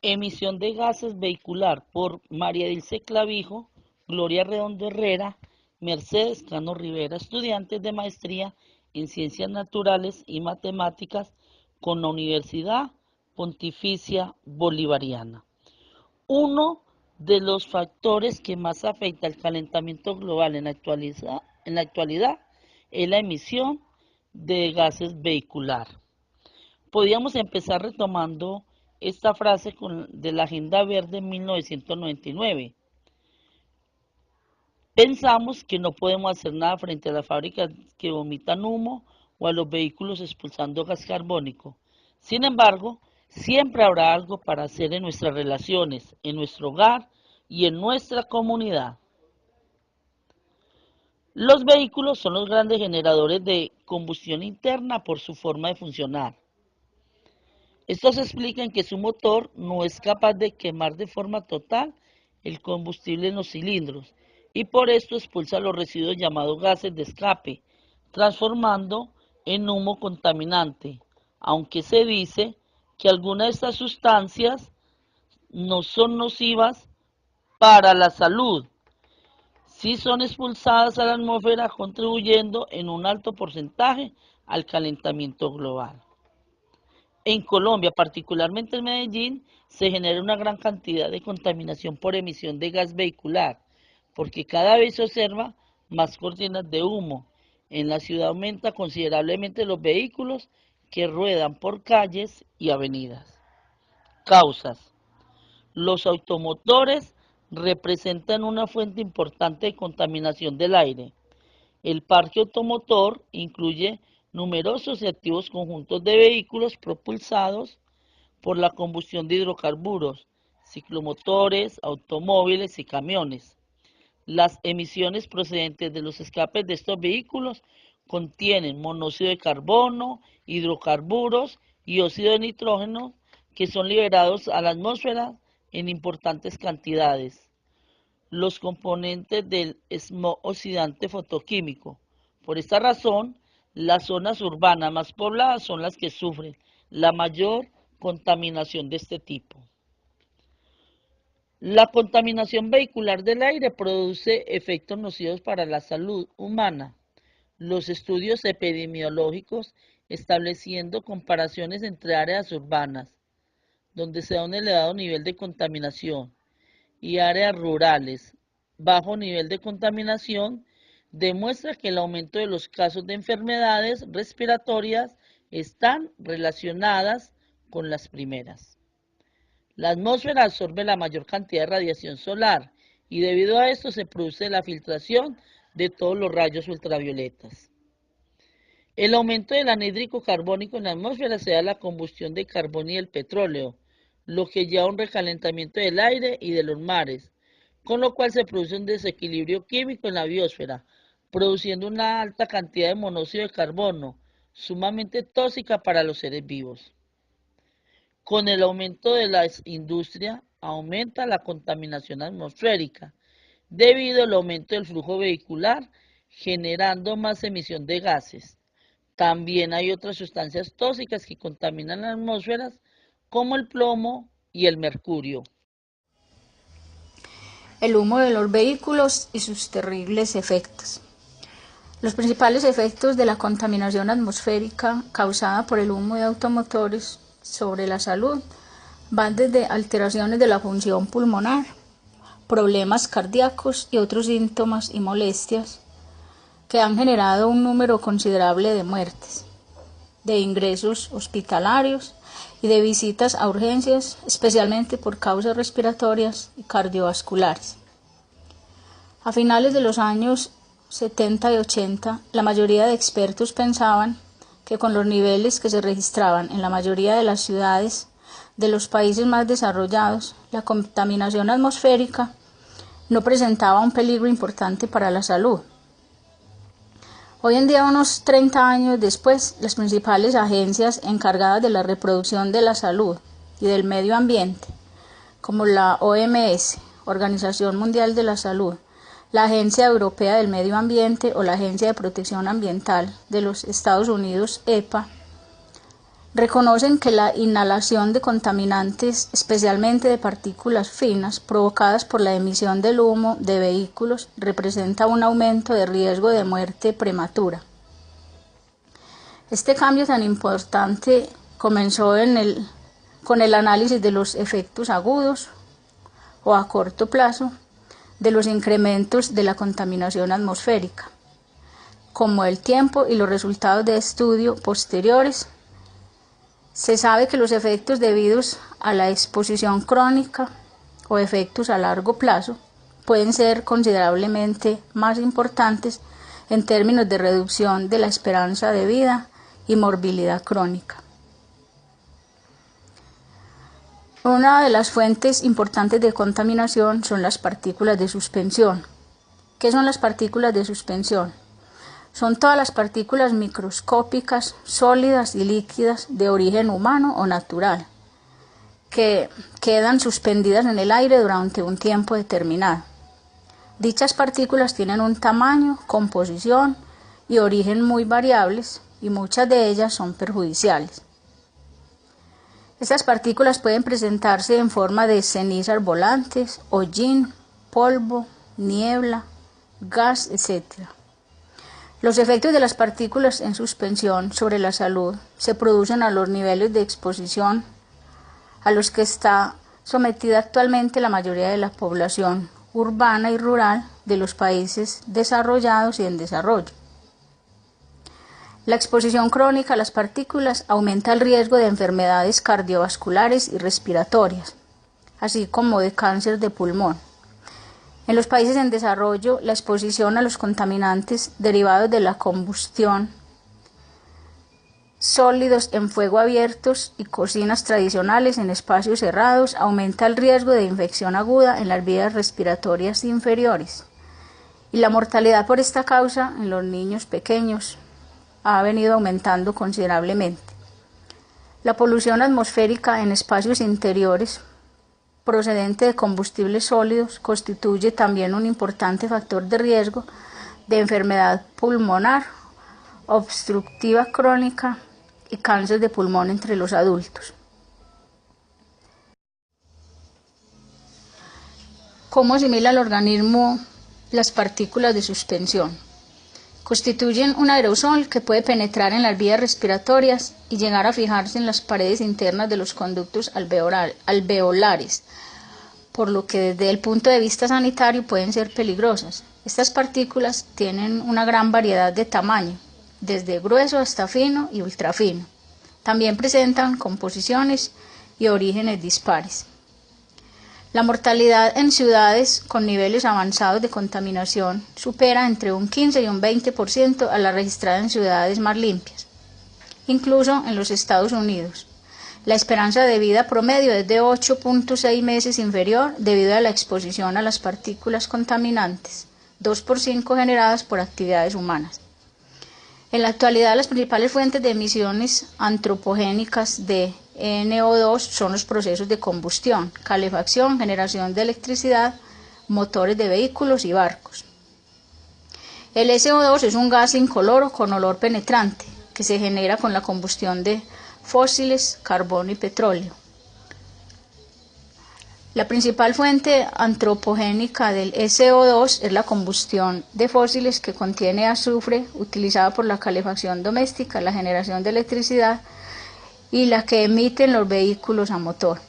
Emisión de gases vehicular por María Dilce Clavijo, Gloria Redondo Herrera, Mercedes Cano Rivera, estudiantes de maestría en Ciencias Naturales y Matemáticas con la Universidad Pontificia Bolivariana. Uno de los factores que más afecta al calentamiento global en la actualidad es la emisión de gases vehicular. Podríamos empezar retomando esta frase de la Agenda Verde en 1999. Pensamos que no podemos hacer nada frente a las fábricas que vomitan humo o a los vehículos expulsando gas carbónico. Sin embargo, siempre habrá algo para hacer en nuestras relaciones, en nuestro hogar y en nuestra comunidad. Los vehículos son los grandes generadores de combustión interna por su forma de funcionar. Estos explican que su motor no es capaz de quemar de forma total el combustible en los cilindros y por esto expulsa los residuos llamados gases de escape, transformando en humo contaminante, aunque se dice que algunas de estas sustancias no son nocivas para la salud, sí son expulsadas a la atmósfera contribuyendo en un alto porcentaje al calentamiento global. En Colombia, particularmente en Medellín, se genera una gran cantidad de contaminación por emisión de gas vehicular, porque cada vez se observa más cortinas de humo. En la ciudad aumenta considerablemente los vehículos que ruedan por calles y avenidas. Causas. Los automotores representan una fuente importante de contaminación del aire. El parque automotor incluye numerosos y activos conjuntos de vehículos propulsados por la combustión de hidrocarburos, ciclomotores, automóviles y camiones. Las emisiones procedentes de los escapes de estos vehículos contienen monóxido de carbono, hidrocarburos y óxido de nitrógeno que son liberados a la atmósfera en importantes cantidades. Los componentes del smog oxidante fotoquímico. Por esta razón, las zonas urbanas más pobladas son las que sufren la mayor contaminación de este tipo. La contaminación vehicular del aire produce efectos nocivos para la salud humana. Los estudios epidemiológicos estableciendo comparaciones entre áreas urbanas, donde se da un elevado nivel de contaminación, y áreas rurales, bajo nivel de contaminación, demuestra que el aumento de los casos de enfermedades respiratorias están relacionadas con las primeras. La atmósfera absorbe la mayor cantidad de radiación solar y debido a esto se produce la filtración de todos los rayos ultravioletas. El aumento del anhídrico carbónico en la atmósfera se da a la combustión del carbón y del petróleo, lo que lleva a un recalentamiento del aire y de los mares, con lo cual se produce un desequilibrio químico en la biosfera, produciendo una alta cantidad de monóxido de carbono, sumamente tóxica para los seres vivos. Con el aumento de la industria, aumenta la contaminación atmosférica, debido al aumento del flujo vehicular, generando más emisión de gases. También hay otras sustancias tóxicas que contaminan las atmósferas, como el plomo y el mercurio. El humo de los vehículos y sus terribles efectos. Los principales efectos de la contaminación atmosférica causada por el humo de automotores sobre la salud van desde alteraciones de la función pulmonar, problemas cardíacos y otros síntomas y molestias que han generado un número considerable de muertes, de ingresos hospitalarios y de visitas a urgencias, especialmente por causas respiratorias y cardiovasculares. A finales de los años 70 y 80, la mayoría de expertos pensaban que con los niveles que se registraban en la mayoría de las ciudades de los países más desarrollados, la contaminación atmosférica no presentaba un peligro importante para la salud. Hoy en día, unos 30 años después, las principales agencias encargadas de la reproducción de la salud y del medio ambiente, como la OMS, Organización Mundial de la Salud, la Agencia Europea del Medio Ambiente o la Agencia de Protección Ambiental de los Estados Unidos, EPA, reconocen que la inhalación de contaminantes, especialmente de partículas finas, provocadas por la emisión del humo de vehículos, representa un aumento de riesgo de muerte prematura. Este cambio tan importante comenzó con el análisis de los efectos agudos o a corto plazo de los incrementos de la contaminación atmosférica. Como el tiempo y los resultados de estudio posteriores, se sabe que los efectos debidos a la exposición crónica o efectos a largo plazo pueden ser considerablemente más importantes en términos de reducción de la esperanza de vida y morbilidad crónica. Una de las fuentes importantes de contaminación son las partículas de suspensión. ¿Qué son las partículas de suspensión? Son todas las partículas microscópicas, sólidas y líquidas de origen humano o natural, que quedan suspendidas en el aire durante un tiempo determinado. Dichas partículas tienen un tamaño, composición y origen muy variables, y muchas de ellas son perjudiciales. Estas partículas pueden presentarse en forma de cenizas volantes, hollín, polvo, niebla, gas, etc. Los efectos de las partículas en suspensión sobre la salud se producen a los niveles de exposición a los que está sometida actualmente la mayoría de la población urbana y rural de los países desarrollados y en desarrollo. La exposición crónica a las partículas aumenta el riesgo de enfermedades cardiovasculares y respiratorias, así como de cáncer de pulmón. En los países en desarrollo, la exposición a los contaminantes derivados de la combustión, sólidos en fuego abiertos y cocinas tradicionales en espacios cerrados aumenta el riesgo de infección aguda en las vías respiratorias inferiores. Y la mortalidad por esta causa en los niños pequeños ha venido aumentando considerablemente. La polución atmosférica en espacios interiores procedente de combustibles sólidos constituye también un importante factor de riesgo de enfermedad pulmonar, obstructiva crónica y cáncer de pulmón entre los adultos. ¿Cómo asimila el organismo las partículas de suspensión? Constituyen un aerosol que puede penetrar en las vías respiratorias y llegar a fijarse en las paredes internas de los conductos alveolares, por lo que desde el punto de vista sanitario pueden ser peligrosas. Estas partículas tienen una gran variedad de tamaño, desde grueso hasta fino y ultrafino. También presentan composiciones y orígenes dispares. La mortalidad en ciudades con niveles avanzados de contaminación supera entre un 15 y un 20% a la registrada en ciudades más limpias. Incluso en los Estados Unidos, la esperanza de vida promedio es de 8.6 meses inferior debido a la exposición a las partículas contaminantes, 2 por 5 generadas por actividades humanas. En la actualidad, las principales fuentes de emisiones antropogénicas de NO2 son los procesos de combustión, calefacción, generación de electricidad, motores de vehículos y barcos. El SO2 es un gas incoloro con olor penetrante que se genera con la combustión de fósiles, carbón y petróleo. La principal fuente antropogénica del SO2 es la combustión de fósiles que contiene azufre utilizada por la calefacción doméstica, la generación de electricidad y la que emiten los vehículos a motor.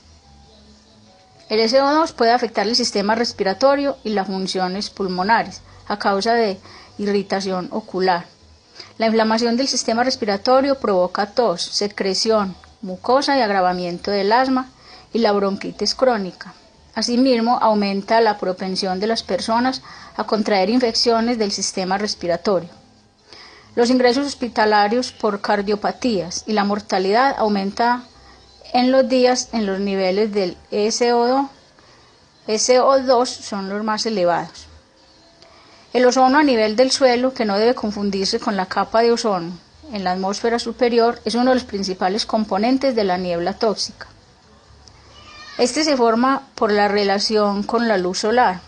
El SO2 puede afectar el sistema respiratorio y las funciones pulmonares a causa de irritación ocular. La inflamación del sistema respiratorio provoca tos, secreción, mucosa y agravamiento del asma y la bronquitis crónica. Asimismo, aumenta la propensión de las personas a contraer infecciones del sistema respiratorio. Los ingresos hospitalarios por cardiopatías y la mortalidad aumenta en los días en los niveles del SO2 son los más elevados. El ozono a nivel del suelo, que no debe confundirse con la capa de ozono en la atmósfera superior, es uno de los principales componentes de la niebla tóxica. Este se forma por la relación con la luz solar.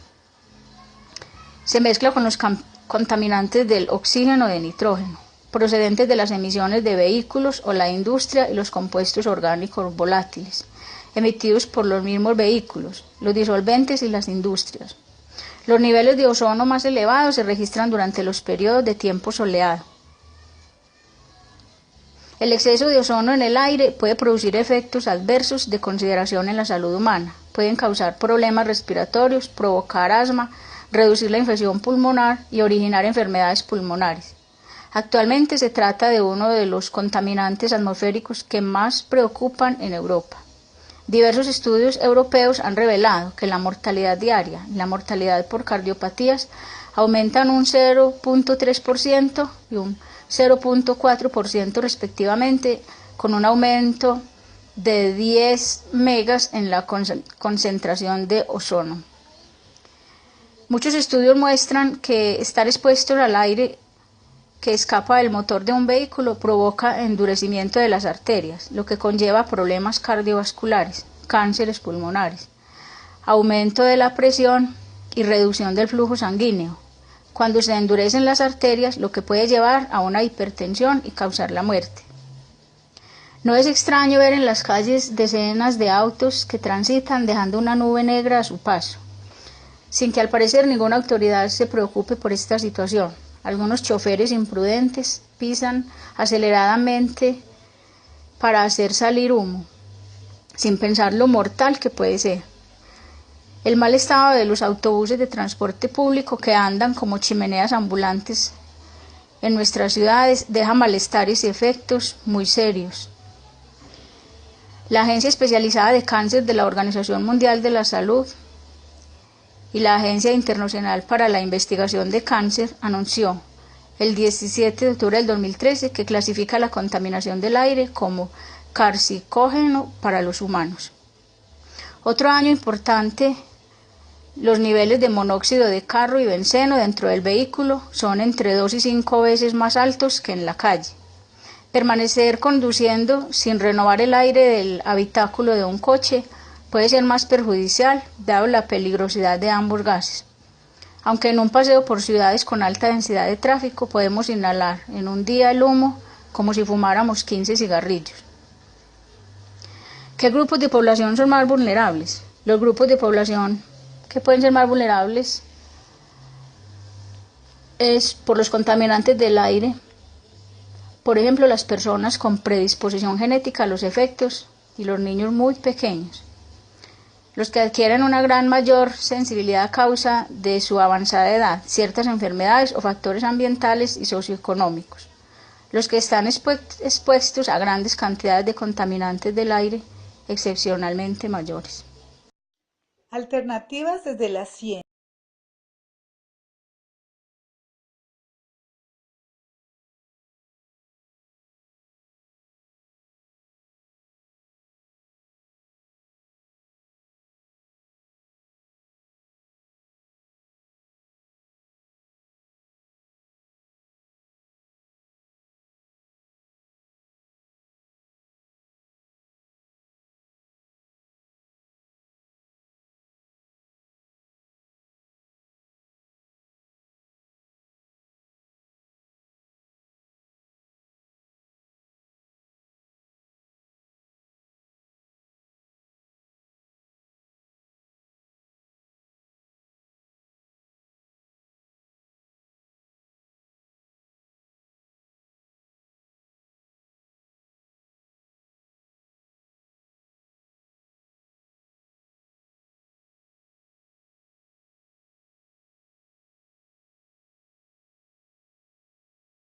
Se mezcla con los contaminantes del oxígeno y de nitrógeno. procedentes de las emisiones de vehículos o la industria y los compuestos orgánicos volátiles, emitidos por los mismos vehículos, los disolventes y las industrias. Los niveles de ozono más elevados se registran durante los periodos de tiempo soleado. El exceso de ozono en el aire puede producir efectos adversos de consideración en la salud humana. Pueden causar problemas respiratorios, provocar asma, reducir la infección pulmonar y originar enfermedades pulmonares. Actualmente se trata de uno de los contaminantes atmosféricos que más preocupan en Europa. Diversos estudios europeos han revelado que la mortalidad diaria y la mortalidad por cardiopatías aumentan un 0.3% y un 0.4% respectivamente, con un aumento de 10 megas en la concentración de ozono. Muchos estudios muestran que estar expuestos al aire que escapa del motor de un vehículo provoca endurecimiento de las arterias, lo que conlleva problemas cardiovasculares, cánceres pulmonares, aumento de la presión y reducción del flujo sanguíneo, cuando se endurecen las arterias, lo que puede llevar a una hipertensión y causar la muerte. No es extraño ver en las calles decenas de autos que transitan dejando una nube negra a su paso, sin que al parecer ninguna autoridad se preocupe por esta situación. Algunos choferes imprudentes pisan aceleradamente para hacer salir humo, sin pensar lo mortal que puede ser. El mal estado de los autobuses de transporte público que andan como chimeneas ambulantes en nuestras ciudades deja malestares y efectos muy serios. La Agencia Especializada de Cáncer de la Organización Mundial de la Salud y la Agencia Internacional para la Investigación de Cáncer anunció el 17 de octubre del 2013 que clasifica la contaminación del aire como carcinógeno para los humanos. Otro daño importante, los niveles de monóxido de carro y benceno dentro del vehículo son entre 2 y 5 veces más altos que en la calle. Permanecer conduciendo sin renovar el aire del habitáculo de un coche puede ser más perjudicial, dado la peligrosidad de ambos gases. Aunque en un paseo por ciudades con alta densidad de tráfico podemos inhalar en un día el humo como si fumáramos 15 cigarrillos. ¿Qué grupos de población son más vulnerables? Los grupos de población que pueden ser más vulnerables es por los contaminantes del aire. Por ejemplo, las personas con predisposición genética a los efectos y los niños muy pequeños. Los que adquieren una gran mayor sensibilidad a causa de su avanzada edad, ciertas enfermedades o factores ambientales y socioeconómicos. Los que están expuestos a grandes cantidades de contaminantes del aire excepcionalmente mayores. Alternativas desde la ciencia.